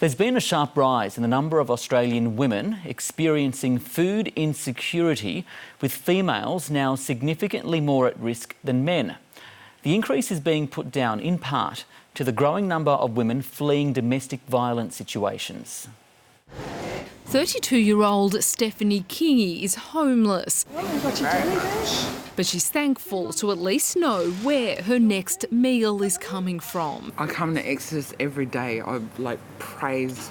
There's been a sharp rise in the number of Australian women experiencing food insecurity, with females now significantly more at risk than men. The increase is being put down in part to the growing number of women fleeing domestic violence situations. 32-year-old Stephanie Kingy is homeless, but she's thankful to at least know where her next meal is coming from. I come to Exodus every day. I praise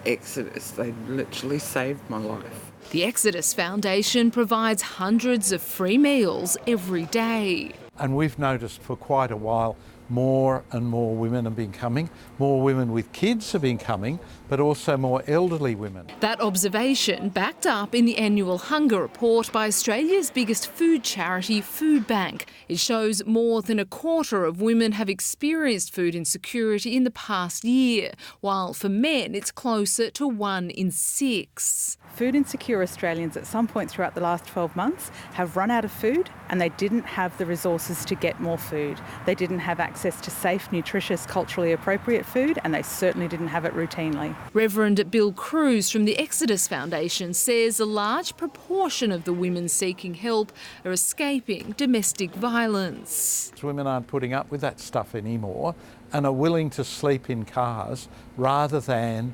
Exodus. They literally saved my life. The Exodus Foundation provides hundreds of free meals every day. And we've noticed for quite a while more and more women have been coming. More women with kids have been coming, but also more elderly women. That observation backed up in the annual Hunger Report by Australia's biggest food charity, Foodbank. It shows more than a quarter of women have experienced food insecurity in the past year, while for men it's closer to 1 in 6. Food insecure Australians at some point throughout the last 12 months have run out of food, and they didn't have the resources to get more food. They didn't have access to safe, nutritious, culturally appropriate food, and they certainly didn't have it routinely. Reverend Bill Cruz from the Exodus Foundation says a large proportion of the women seeking help are escaping domestic violence. Women aren't putting up with that stuff anymore and are willing to sleep in cars rather than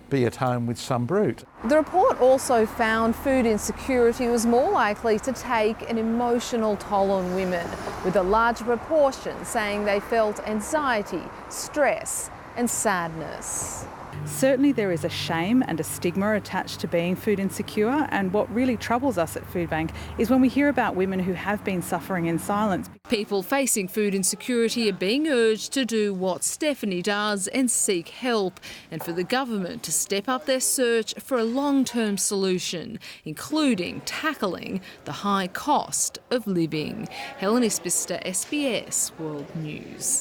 be at home with some brute. The report also found food insecurity was more likely to take an emotional toll on women, with a larger proportion saying they felt anxiety, stress and sadness. Certainly there is a shame and a stigma attached to being food insecure, and what really troubles us at Foodbank is when we hear about women who have been suffering in silence. People facing food insecurity are being urged to do what Stephanie does and seek help, and for the government to step up their search for a long-term solution, including tackling the high cost of living. Helen Isbister, SBS World News.